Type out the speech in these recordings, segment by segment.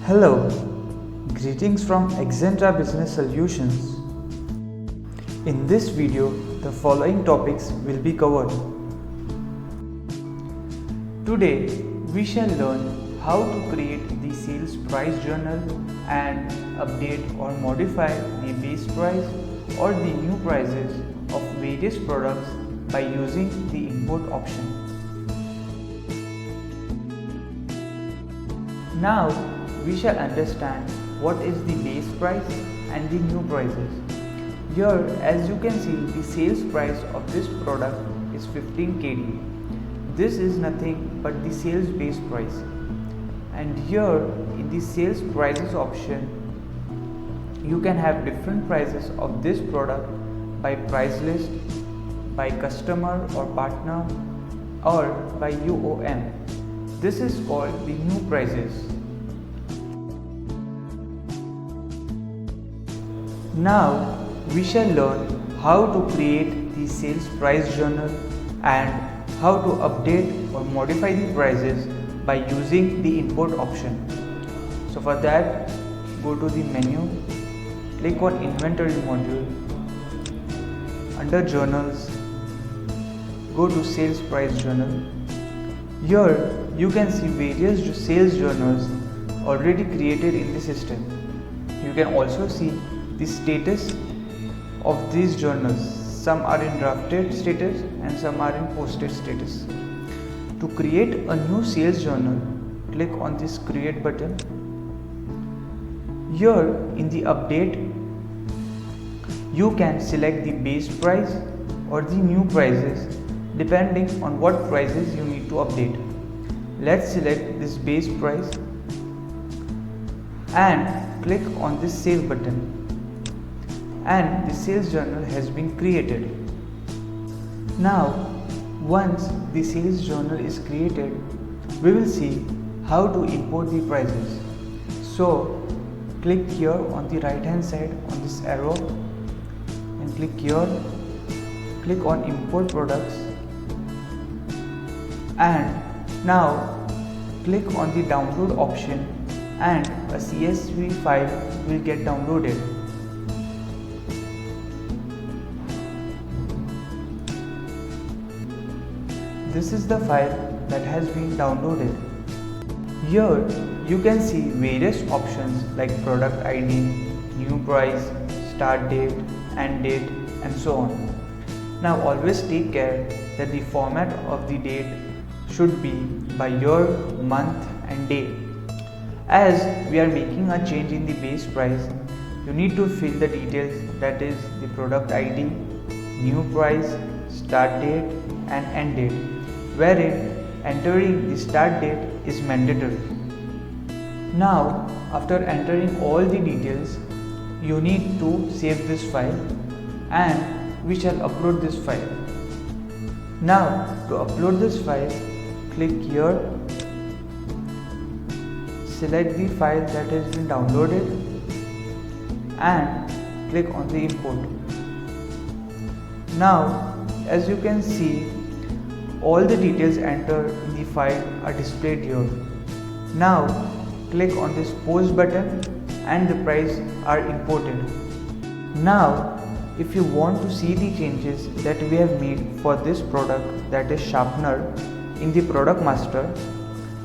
Hello, greetings from Axanta Business Solutions. In this video, the following topics will be covered. Today, we shall learn how to create the sales price journal and update or modify the base price or the new prices of various products by using the import option. Now, we shall understand what is the base price and the new prices. Here, as you can see, the sales price of this product is 15 KD. This is nothing but the sales base price. And here in the sales prices option, you can have different prices of this product by price list, by customer or partner, or by UOM. This is called the new prices. Now we shall learn how to create the sales price journal and how to update or modify the prices by using the import option. So for that, go to the menu, click on inventory module, under journals, go to sales price journal. Here you can see various sales journals already created in the system. You can also see the status of these journals. Some are in drafted status and some are in posted status. To create a new sales journal, click on this create button. Here in the update, you can select the base price or the new prices depending on what prices you need to update. Let's select this base price and click on this save button. And the sales journal has been created. Now, once the sales journal is created, we will see how to import the prices. So, click here on the right hand side on this arrow and click here, click on import products, and now click on the download option and a CSV file will get downloaded. This is the file that has been downloaded. Here you can see various options like product ID, new price, start date, end date, and so on. Now always take care that the format of the date should be by year, month, and day. As we are making a change in the base price, you need to fill the details, that is the product ID, new price, start date, and end date, wherein entering the start date is mandatory. Now, after entering all the details, you need to save this file and we shall upload this file. Now, to upload this file, click here, select the file that has been downloaded and click on the import. Now, as you can see, all the details entered in the file are displayed here. Now click on this post button and the price are imported. Now if you want to see the changes that we have made for this product, that is sharpener, in the product master,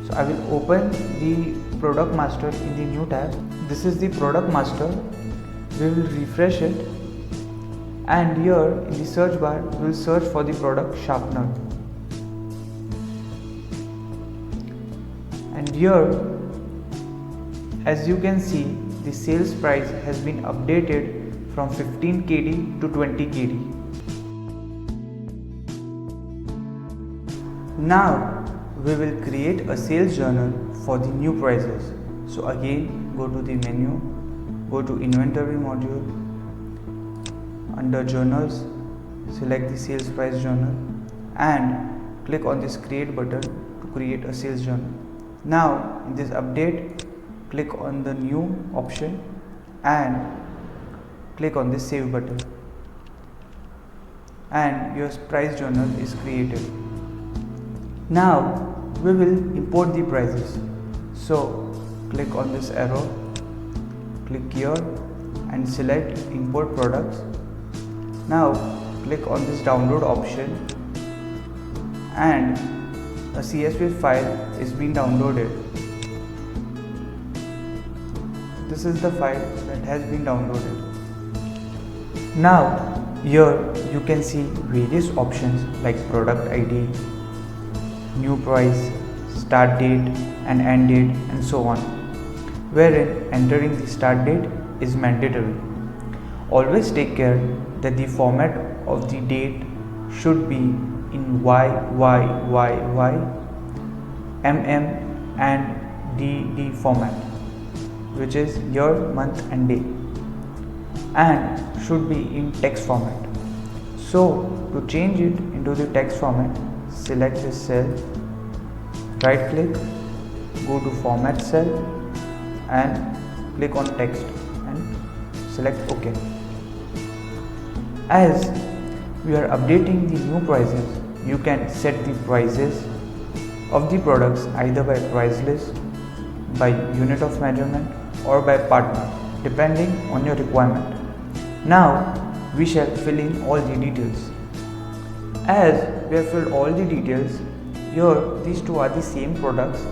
so I will open the product master in the new tab. This is the product master. We will refresh it and here in the search bar we will search for the product sharpener. And here, as you can see, the sales price has been updated from 15 KD to 20 KD. Now, we will create a sales journal for the new prices. So again, go to the menu, go to inventory module, under journals, select the sales price journal and click on this create button to create a sales journal. Now in this update, click on the new option and click on this save button and your price journal is created. Now we will import the prices. So click on this arrow, click here and select import products. Now click on this download option and a CSV file is being downloaded. This is the file that has been downloaded. Now here you can see various options like product ID, new price, start date and end date and so on, wherein entering the start date is mandatory. Always take care that the format of the date should be in YYYY, MM and DD format, which is year, month and day, and should be in text format. So to change it into the text format, select this cell, right click, go to format cell and click on text and select OK. As we are updating the new prices, you can set the prices of the products either by price list, by unit of measurement or by partner, depending on your requirement. Now we shall fill in all the details. As we have filled all the details, here these two are the same products.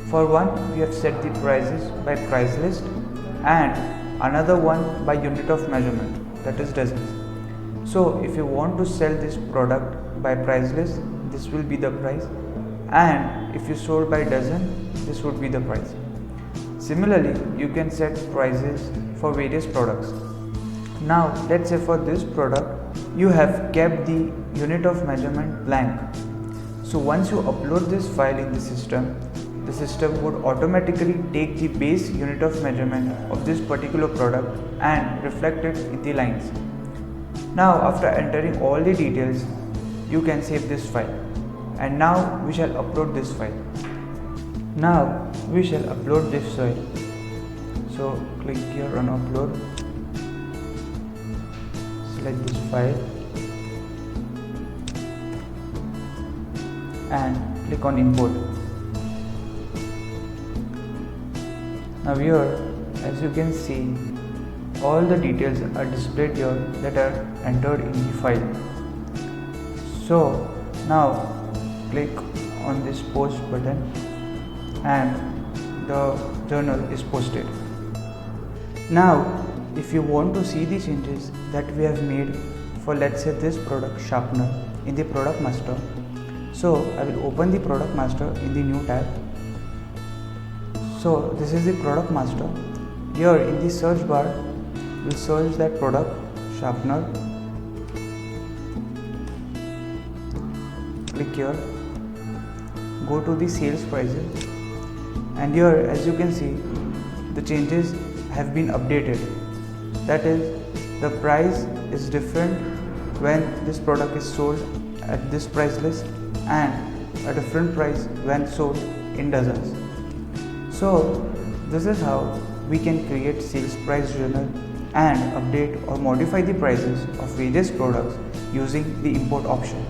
For one we have set the prices by price list and another one by unit of measurement, that is dozens. So if you want to sell this product by price list, this will be the price, and if you sold by dozen, this would be the price. Similarly, you can set prices for various products. Now let's say for this product you have kept the unit of measurement blank. So once you upload this file in the system would automatically take the base unit of measurement of this particular product and reflect it in the lines. Now after entering all the details, you can save this file, and now we shall upload this file. Now we shall upload this file. So click here on upload, select this file and click on import. Now here, as you can see, all the details are displayed here that are entered in the file. So now click on this post button and the journal is posted. Now if you want to see the changes that we have made for, let's say, this product sharpener in the product master, so I will open the product master in the new tab. So this is the product master. Here in the search bar we'll search that product sharpener, click here, go to the sales prices, and here as you can see the changes have been updated. That is, the price is different when this product is sold at this price list and a different price when sold in dozens. So this is how we can create sales price journal and update or modify the prices of various products using the import option.